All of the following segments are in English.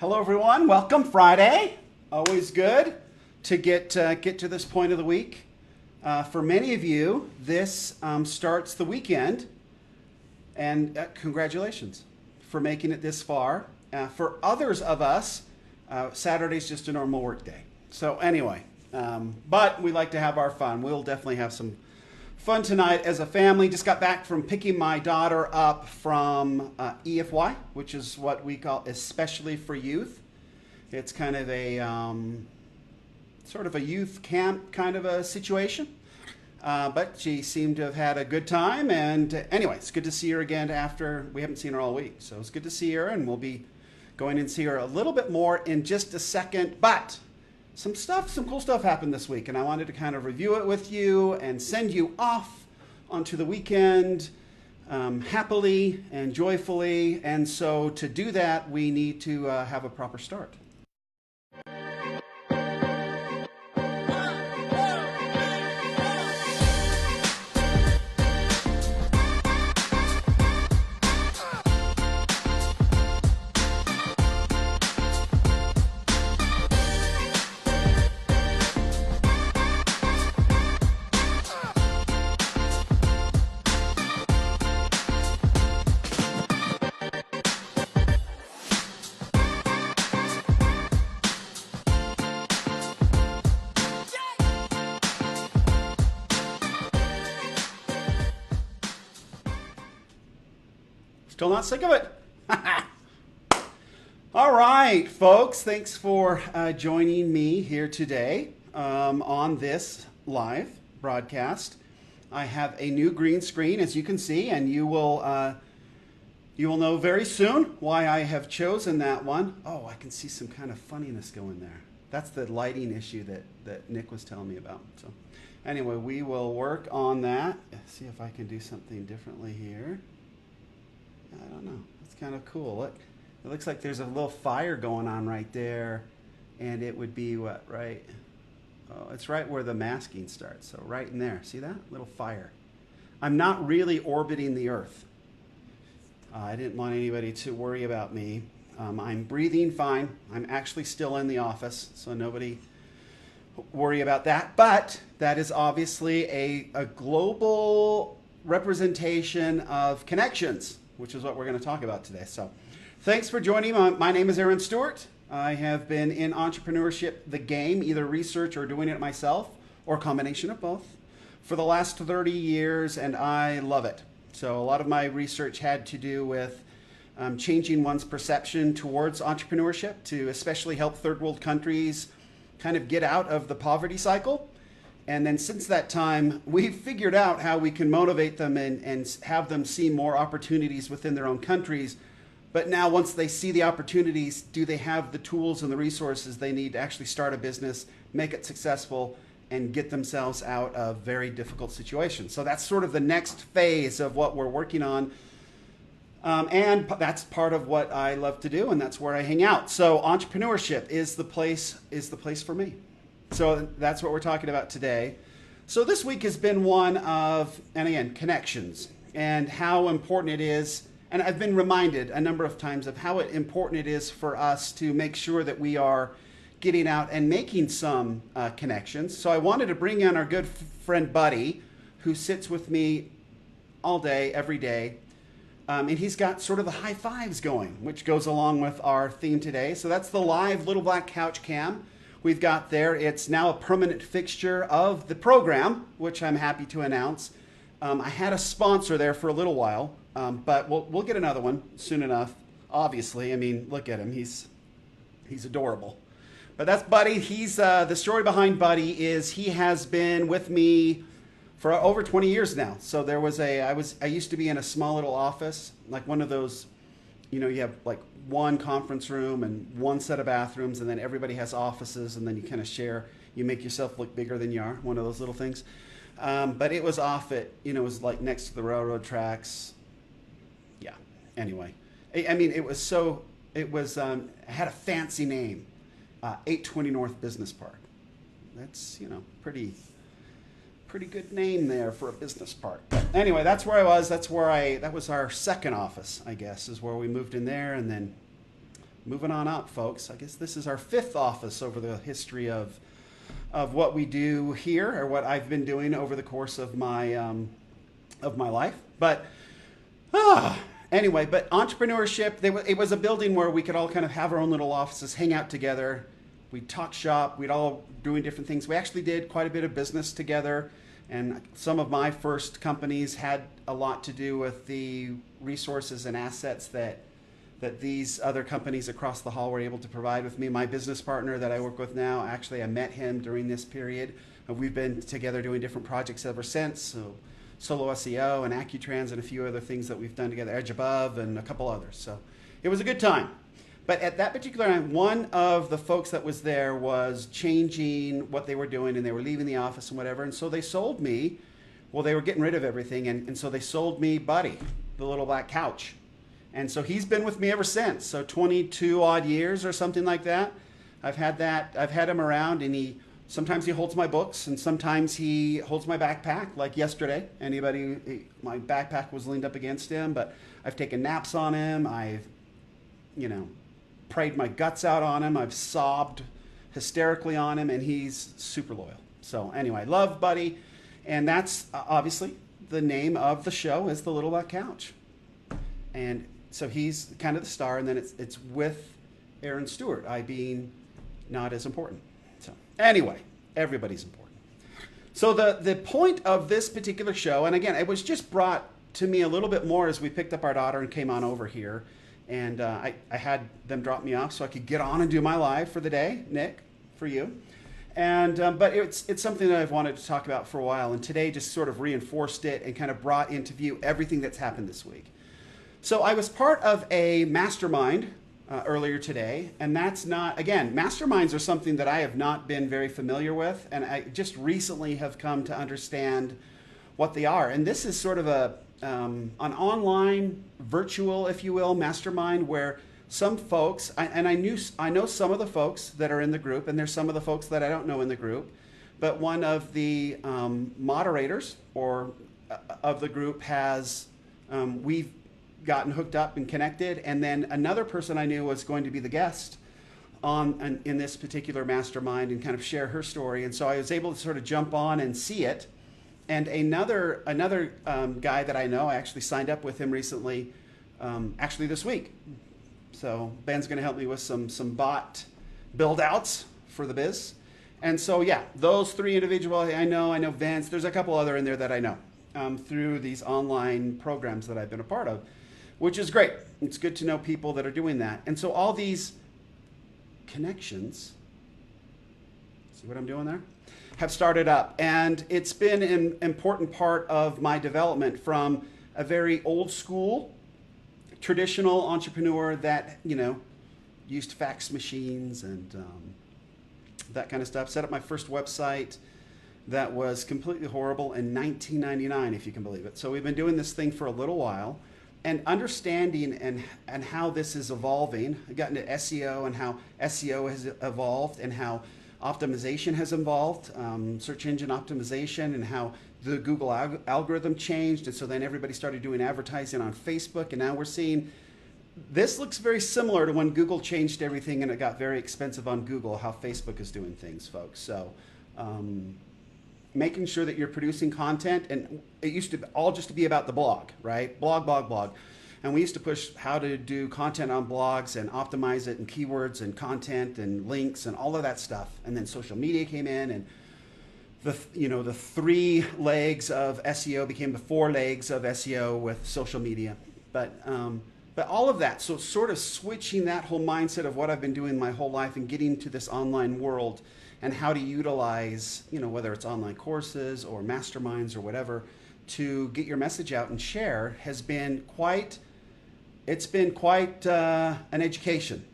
Hello, everyone. Welcome, Friday. Always good to get to this point of the week. For many of you, this starts the weekend, and congratulations for making it this far. For others of us, Saturday's just a normal work day. So anyway, but we like to have our fun. We'll definitely have some fun tonight as a family. Just got back from picking my daughter up from EFY, which is what we call especially for youth. It's kind of a sort of a youth camp kind of a situation. But she seemed to have had a good time. And anyway, it's good to see her again after we haven't seen her all week. So it's good to see her, and we'll be going and see her a little bit more in just a second. But some cool stuff happened this week, and I wanted to kind of review it with you and send you off onto the weekend happily and joyfully. And so to do that, we need to have a proper start. Still not sick of it. All right, folks. Thanks for joining me here today on this live broadcast. I have a new green screen, as you can see, and you will know very soon why I have chosen that one. Oh, I can see some kind of funniness going there. That's the lighting issue that Nick was telling me about. So anyway, we will work on that. See if I can do something differently here. I don't know. It's kind of cool. Look, it looks like there's a little fire going on right there, and it would be what, right? Oh, it's right where the masking starts. So right in there. See that? Little fire. I'm not really orbiting the Earth. I didn't want anybody to worry about me. I'm breathing fine. I'm actually still in the office, so nobody worry about that. But that is obviously a global representation of connections, which is what we're going to talk about today. So thanks for joining me. My name is Aaron Stewart. I have been in entrepreneurship, the game, either research or doing it myself, or a combination of both, for the last 30 years, and I love it. So a lot of my research had to do with changing one's perception towards entrepreneurship to especially help third world countries kind of get out of the poverty cycle. And then since that time, we've figured out how we can motivate them and have them see more opportunities within their own countries. But now once they see the opportunities, do they have the tools and the resources they need to actually start a business, make it successful, and get themselves out of very difficult situations? So that's sort of the next phase of what we're working on. And that's part of what I love to do, and that's where I hang out. So entrepreneurship is the place for me. So that's what we're talking about today. So this week has been one of, and again, connections and how important it is. And I've been reminded a number of times of how important it is for us to make sure that we are getting out and making some connections. So I wanted to bring in our good friend Buddy, who sits with me all day, every day. And he's got sort of the high fives going, which goes along with our theme today. So that's the live Little Black Couch Cam we've got there. It's now a permanent fixture of the program, which I'm happy to announce. I had a sponsor there for a little while, but we'll get another one soon enough. Obviously, I mean, look at him. He's adorable. But that's Buddy. He's the story behind Buddy is he has been with me for over 20 years now. So there was I used to be in a small little office, like one of those, you have like one conference room and one set of bathrooms, and then everybody has offices, and then you kind of share. You make yourself look bigger than you are, one of those little things. But it was off at, it was like next to the railroad tracks. Yeah, anyway. I mean, it had a fancy name, 820 North Business Park. That's, pretty good name there for a business park. But anyway, that's where I was. That was our second office, I guess, is where we moved in there. And then moving on up, folks. I guess this is our 5th office over the history of what we do here, or what I've been doing over the course of my life. But anyway, but entrepreneurship, it was a building where we could all kind of have our own little offices, hang out together. We'd talk shop. We'd all doing different things. We actually did quite a bit of business together. And some of my first companies had a lot to do with the resources and assets that these other companies across the hall were able to provide with me. My business partner that I work with now, actually I met him during this period. We've been together doing different projects ever since. So Solo SEO and AccuTrans and a few other things that we've done together, Edge Above and a couple others. So it was a good time. But at that particular time, one of the folks that was there was changing what they were doing, and they were leaving the office and whatever. And so they sold me, well, they were getting rid of everything. And so they sold me Buddy, the little black couch. And so he's been with me ever since. So 22 odd years or something like that. I've had him around, and sometimes he holds my books, and sometimes he holds my backpack, like yesterday. My backpack was leaned up against him, but I've taken naps on him. I've, prayed my guts out on him. I've sobbed hysterically on him, and he's super loyal. So anyway, love Buddy. And that's obviously the name of the show is The Little Black Couch. And so he's kind of the star, and then it's with Aaron Stewart, I being not as important. So anyway, everybody's important. So the point of this particular show, and again, it was just brought to me a little bit more as we picked up our daughter and came on over here. And I had them drop me off so I could get on and do my live for the day, Nick, for you. And but it's something that I've wanted to talk about for a while, and today just sort of reinforced it and kind of brought into view everything that's happened this week. So I was part of a mastermind earlier today, and that's not, again, masterminds are something that I have not been very familiar with, and I just recently have come to understand what they are. And this is sort of an online, virtual, if you will, mastermind where some folks, I know some of the folks that are in the group, and there's some of the folks that I don't know in the group, but one of the moderators of the group we've gotten hooked up and connected, and then another person I knew was going to be the guest in this particular mastermind and kind of share her story, and so I was able to sort of jump on and see it. And another guy that I know, I actually signed up with him recently, actually this week. So Ben's going to help me with some bot build outs for the biz. And so, yeah, those 3 individuals I know Vince, there's a couple other in there that I know through these online programs that I've been a part of, which is great. It's good to know people that are doing that. And so all these connections, see what I'm doing there? Have started up, and it's been an important part of my development from a very old school, traditional entrepreneur that, used fax machines and that kind of stuff. Set up my first website that was completely horrible in 1999, if you can believe it. So we've been doing this thing for a little while, and understanding and how this is evolving. I got into SEO and how SEO has evolved, and how optimization has evolved, search engine optimization, and how the Google algorithm changed. And so then everybody started doing advertising on Facebook. And now we're seeing, this looks very similar to when Google changed everything and it got very expensive on Google, how Facebook is doing things, folks. So making sure that you're producing content, and it used to all just to be about the blog, right? Blog. And we used to push how to do content on blogs and optimize it, and keywords and content and links and all of that stuff. And then social media came in, and the 3 legs of SEO became the 4 legs of SEO with social media. But all of that, so sort of switching that whole mindset of what I've been doing my whole life and getting to this online world and how to utilize, whether it's online courses or masterminds or whatever, to get your message out and share has been quite an education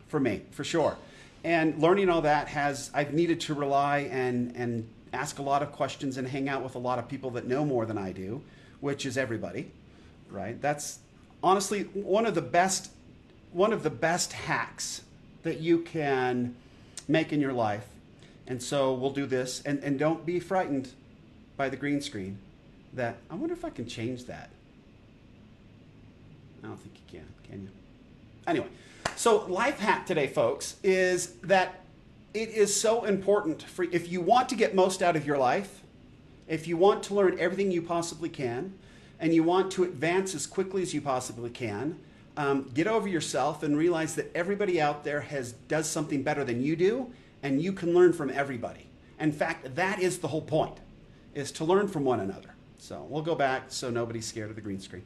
for me, for sure. And learning all that I've needed to rely and ask a lot of questions and hang out with a lot of people that know more than I do, which is everybody, right? That's honestly one of the best hacks that you can make in your life. And so we'll do this, and don't be frightened by the green screen. That I wonder if I can change that. I don't think you can you? Anyway, So, life hack today, folks, is that it is so important for if you want to get most out of your life, if you want to learn everything you possibly can, and you want to advance as quickly as you possibly can, get over yourself and realize that everybody out there does something better than you do, and you can learn from everybody. In fact, that is the whole point, is to learn from one another. So we'll go back so nobody's scared of the green screen.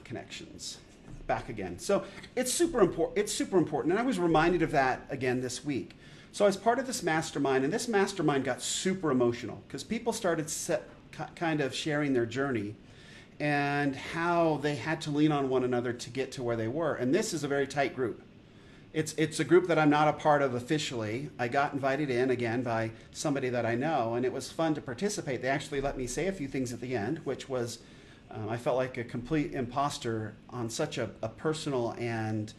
Connections. Back again. So it's super important. It's super important. And I was reminded of that again this week. So I was part of this mastermind, and this mastermind got super emotional because people started kind of sharing their journey and how they had to lean on one another to get to where they were. And this is a very tight group. It's a group that I'm not a part of officially. I got invited in again by somebody that I know, and it was fun to participate. They actually let me say a few things at the end, which was I felt like a complete imposter on such a personal and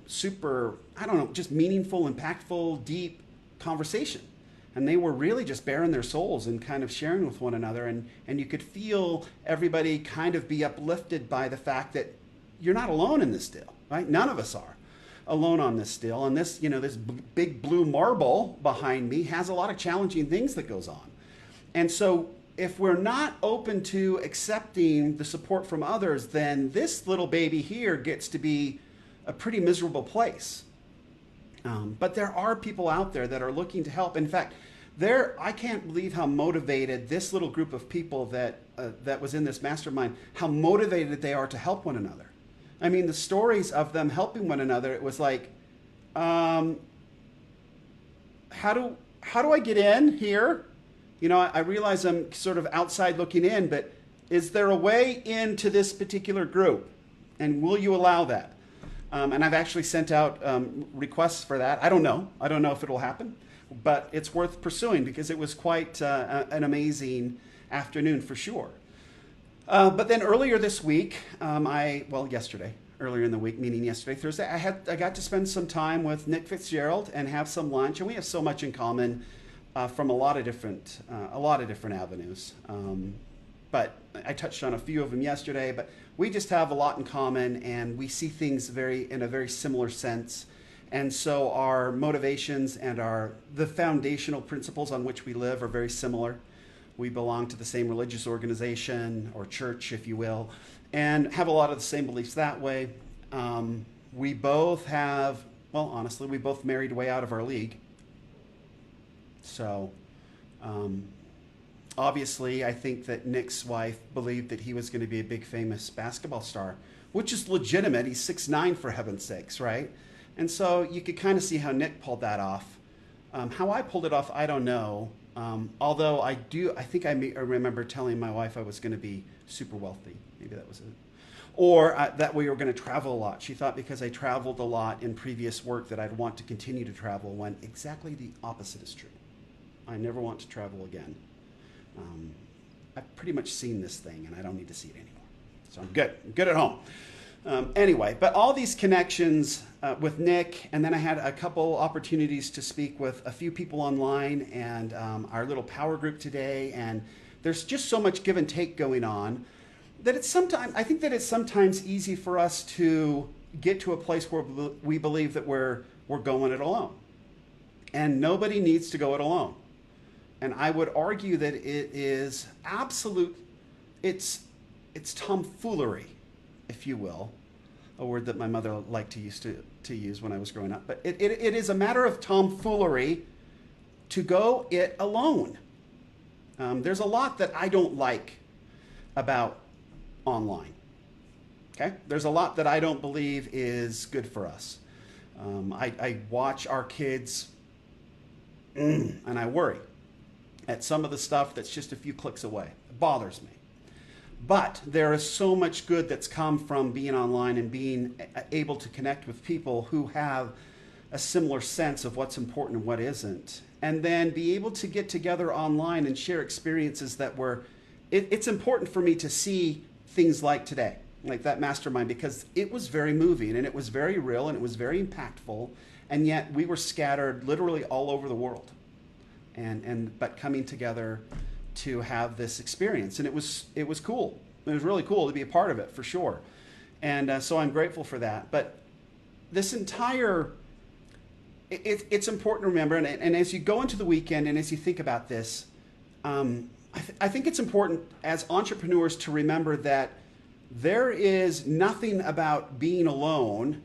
super, I don't know, just meaningful, impactful, deep conversation. And they were really just bearing their souls and kind of sharing with one another. And you could feel everybody kind of be uplifted by the fact that you're not alone in this deal, right? None of us are alone on this deal. And this, this big blue marble behind me has a lot of challenging things that goes on. And so if we're not open to accepting the support from others, then this little baby here gets to be a pretty miserable place. But there are people out there that are looking to help. In fact, I can't believe how motivated this little group of people that was in this mastermind, how motivated they are to help one another. I mean, the stories of them helping one another, it was like, how do I get in here? I realize I'm sort of outside looking in, but is there a way into this particular group? And will you allow that? And I've actually sent out requests for that. I don't know if it'll happen, but it's worth pursuing because it was quite an amazing afternoon for sure. But then earlier this week, earlier in the week, meaning yesterday, Thursday, I got to spend some time with Nick Fitzgerald and have some lunch, and we have so much in common. From a lot of different avenues, but I touched on a few of them yesterday. But we just have a lot in common, and we see things in a very similar sense. And so our motivations and the foundational principles on which we live are very similar. We belong to the same religious organization or church, if you will, and have a lot of the same beliefs that way. We both honestly, we both married way out of our league. So, obviously, I think that Nick's wife believed that he was going to be a big famous basketball star, which is legitimate. He's 6'9", for heaven's sakes, right? And so you could kind of see how Nick pulled that off. How I pulled it off, I don't know. Although I think I remember telling my wife I was going to be super wealthy. Maybe that was it. Or that we were going to travel a lot. She thought because I traveled a lot in previous work that I'd want to continue to travel, when exactly the opposite is true. I never want to travel again. I've pretty much seen this thing, and I don't need to see it anymore. So I'm good at home. Anyway, but all these connections with Nick, and then I had a couple opportunities to speak with a few people online and our little power group today, and there's just so much give and take going on that I think that it's sometimes easy for us to get to a place where we believe that we're going it alone. And nobody needs to go it alone. And I would argue that it is it's tomfoolery, if you will, a word that my mother liked to use when I was growing up. But it is a matter of tomfoolery to go it alone. There's a lot that I don't like about online. Okay? There's a lot that I don't believe is good for us. I watch our kids and I worry at some of the stuff that's just a few clicks away. It bothers me. But there is so much good that's come from being online and being able to connect with people who have a similar sense of what's important and what isn't. And then be able to get together online and share experiences that it's important for me to see things like today, like that mastermind, because it was very moving and it was very real and it was very impactful. And yet we were scattered literally all over the world. But coming together to have this experience, and it was cool. It was really cool to be a part of it, for sure. And so I'm grateful for that. But this entire it's important to remember, and as you go into the weekend and as you think about this, I think it's important as entrepreneurs to remember that there is nothing about being alone.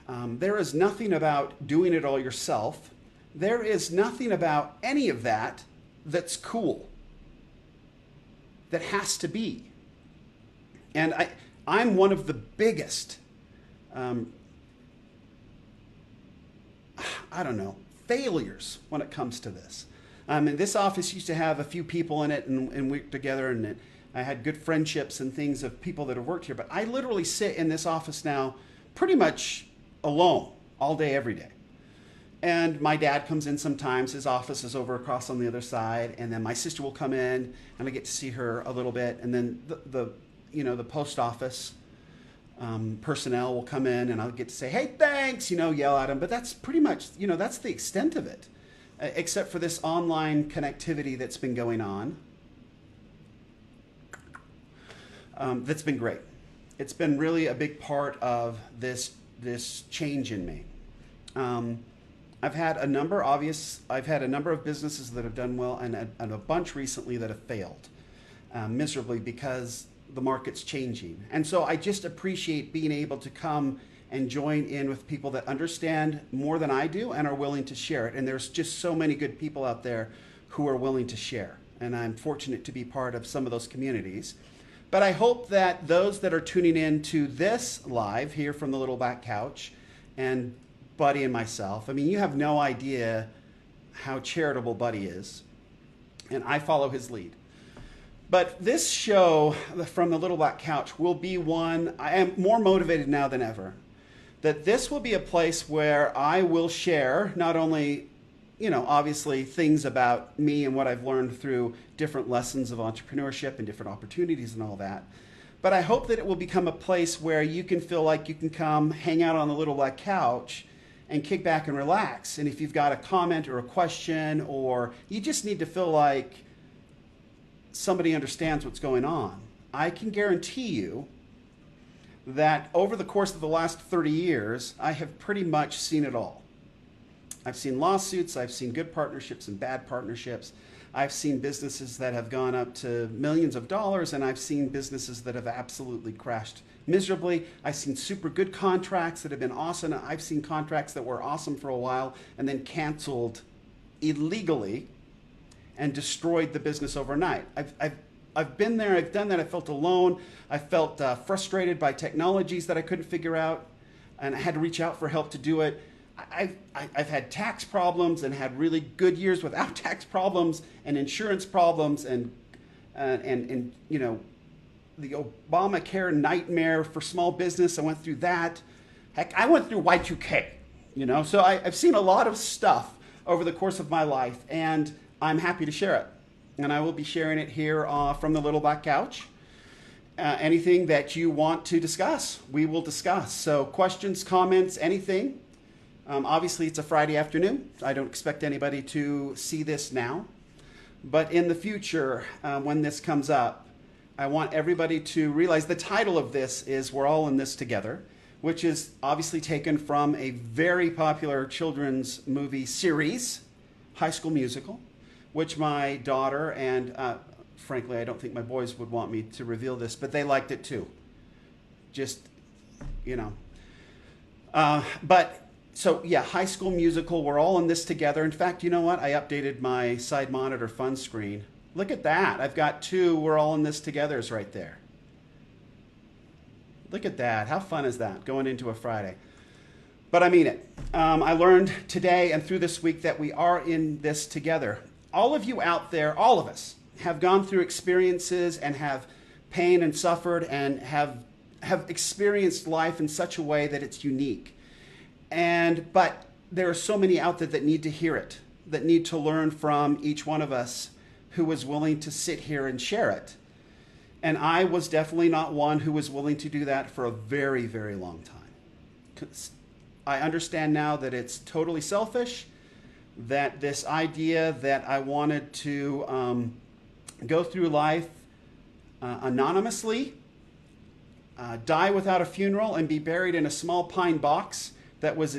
There is nothing about doing it all yourself. There is nothing about any of that that's cool, that has to be. And I'm one of the biggest, failures when it comes to this. And this office used to have a few people in it, and we worked together, and I had good friendships and things of people that have worked here. But I literally sit in this office now pretty much alone all day, every day. And my dad comes in sometimes. His office is over across on the other side. And then my sister will come in, and I get to see her a little bit. And then the post office personnel will come in, and I'll get to say, hey, thanks, yell at them. But that's pretty much, that's the extent of it, except for this online connectivity that's been going on. That's been great. It's been really a big part of this change in me. I've had a number of businesses that have done well, and a bunch recently that have failed miserably because the market's changing. And so I just appreciate being able to come and join in with people that understand more than I do and are willing to share it. And there's just so many good people out there who are willing to share. And I'm fortunate to be part of some of those communities. But I hope that those that are tuning in to this live here from the Little Back Couch, and Buddy and myself, you have no idea how charitable Buddy is, and I follow his lead. But this show from the Little Black Couch will be one, I am more motivated now than ever, that this will be a place where I will share not only, obviously things about me and what I've learned through different lessons of entrepreneurship and different opportunities and all that, but I hope that it will become a place where you can feel like you can come hang out on the Little Black Couch and kick back and relax. And if you've got a comment or a question, or you just need to feel like somebody understands what's going on, I can guarantee you that over the course of the last 30 years, I have pretty much seen it all. I've seen lawsuits, I've seen good partnerships and bad partnerships. I've seen businesses that have gone up to millions of dollars, and I've seen businesses that have absolutely crashed miserably. I've seen super good contracts that have been awesome. I've seen contracts that were awesome for a while and then canceled illegally and destroyed the business overnight. I've been there, I've done that. I felt alone. I felt frustrated by technologies that I couldn't figure out, and I had to reach out for help to do it. I've had tax problems and had really good years without tax problems and insurance problems and the Obamacare nightmare for small business. I went through that. Heck, I went through Y2K, so I've seen a lot of stuff over the course of my life, and I'm happy to share it. And I will be sharing it here from the Little Black Couch. Anything that you want to discuss, we will discuss. So questions, comments, anything. Obviously, it's a Friday afternoon. I don't expect anybody to see this now. But in the future, when this comes up, I want everybody to realize the title of this is We're All in This Together, which is obviously taken from a very popular children's movie series, High School Musical, which my daughter and, frankly, I don't think my boys would want me to reveal this, but they liked it too. High School Musical, We're All in This Together. In fact, you know what? I updated my side monitor fun screen. Look at that. I've got two We're All in This Togethers right there. Look at that. How fun is that, going into a Friday? But I mean it. I learned today and through this week that we are in this together. All of you out there, all of us, have gone through experiences and have pain and suffered and have experienced life in such a way that it's unique. But there are so many out there that need to hear it, that need to learn from each one of us who was willing to sit here and share it. And I was definitely not one who was willing to do that for a very, very long time. 'Cause I understand now that it's totally selfish, that this idea that I wanted to go through life anonymously, die without a funeral, and be buried in a small pine box that was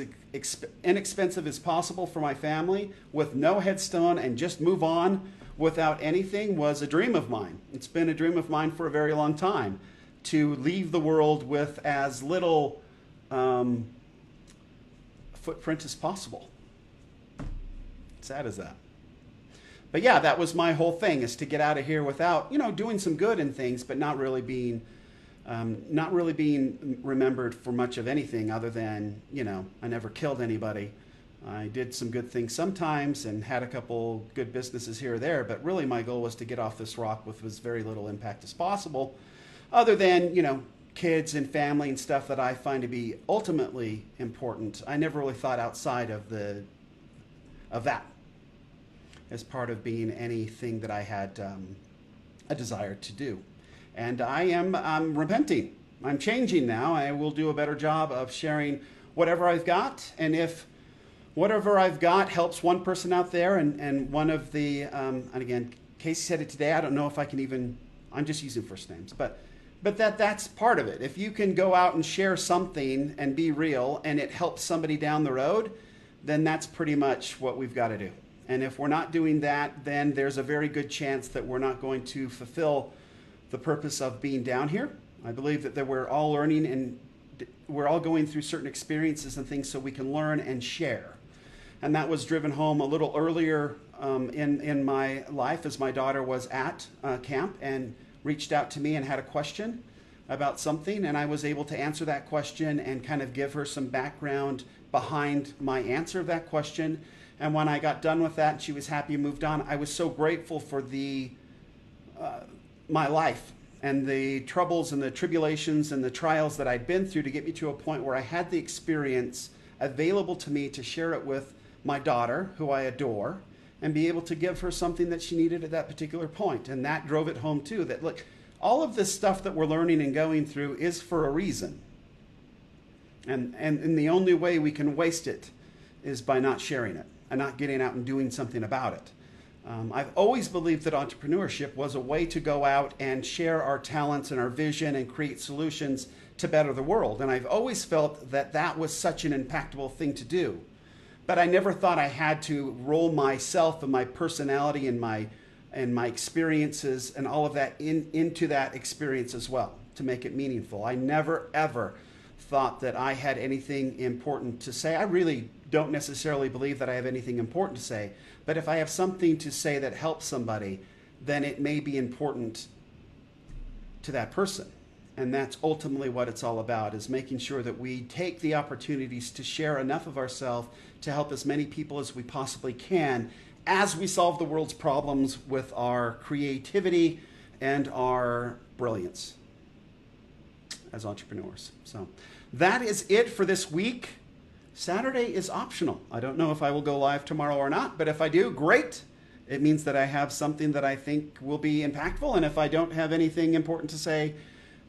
inexpensive as possible for my family with no headstone and just move on without anything was a dream of mine. It's been a dream of mine for a very long time to leave the world with as little footprint as possible. Sad as that. But yeah, that was my whole thing, is to get out of here without, doing some good and things, but not really being remembered for much of anything other than, I never killed anybody. I did some good things sometimes and had a couple good businesses here or there, but really my goal was to get off this rock with as very little impact as possible, other than, kids and family and stuff that I find to be ultimately important. I never really thought outside of that as part of being anything that I had a desire to do. And I'm repenting. I'm changing now. I will do a better job of sharing whatever I've got. And if whatever I've got helps one person out there, and one of the, and again, Casey said it today, I don't know if I can even, I'm just using first names, but that's part of it. If you can go out and share something and be real and it helps somebody down the road, then that's pretty much what we've got to do. And if we're not doing that, then there's a very good chance that we're not going to fulfill the purpose of being down here. I believe that we're all learning and we're all going through certain experiences and things so we can learn and share. And that was driven home a little earlier in my life, as my daughter was at camp and reached out to me and had a question about something, and I was able to answer that question and kind of give her some background behind my answer of that question. And when I got done with that and she was happy and moved on, I was so grateful for my life and the troubles and the tribulations and the trials that I'd been through to get me to a point where I had the experience available to me to share it with my daughter, who I adore, and be able to give her something that she needed at that particular point. And that drove it home too, that look, all of this stuff that we're learning and going through is for a reason. And the only way we can waste it is by not sharing it and not getting out and doing something about it. I've always believed that entrepreneurship was a way to go out and share our talents and our vision and create solutions to better the world. And I've always felt that that was such an impactful thing to do. But I never thought I had to roll myself and my personality and my experiences and all of that into that experience as well to make it meaningful. I never, ever thought that I had anything important to say. I really don't necessarily believe that I have anything important to say, but if I have something to say that helps somebody, then it may be important to that person. And that's ultimately what it's all about, is making sure that we take the opportunities to share enough of ourselves to help as many people as we possibly can as we solve the world's problems with our creativity and our brilliance as entrepreneurs. So that is it for this week. Saturday is optional. I don't know if I will go live tomorrow or not, but if I do, great. It means that I have something that I think will be impactful. And if I don't have anything important to say,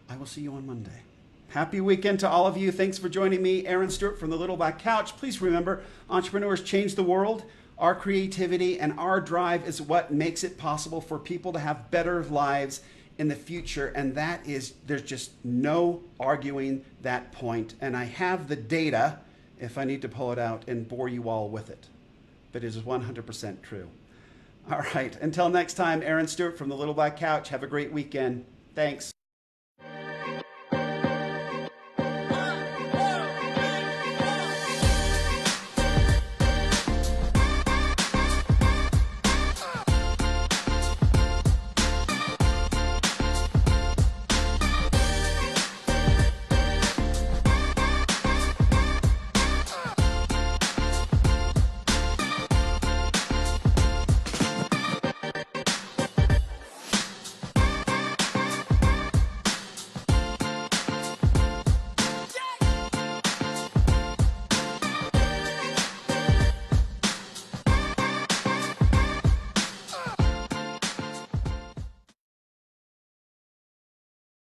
I will see you on Monday. Happy weekend to all of you. Thanks for joining me, Aaron Stewart from the Little Black Couch. Please remember, entrepreneurs change the world. Our creativity and our drive is what makes it possible for people to have better lives in the future. And that is, there's just no arguing that point. And I have the data if I need to pull it out and bore you all with it. But it is 100% true. All right. Until next time, Aaron Stewart from the Little Black Couch. Have a great weekend. Thanks.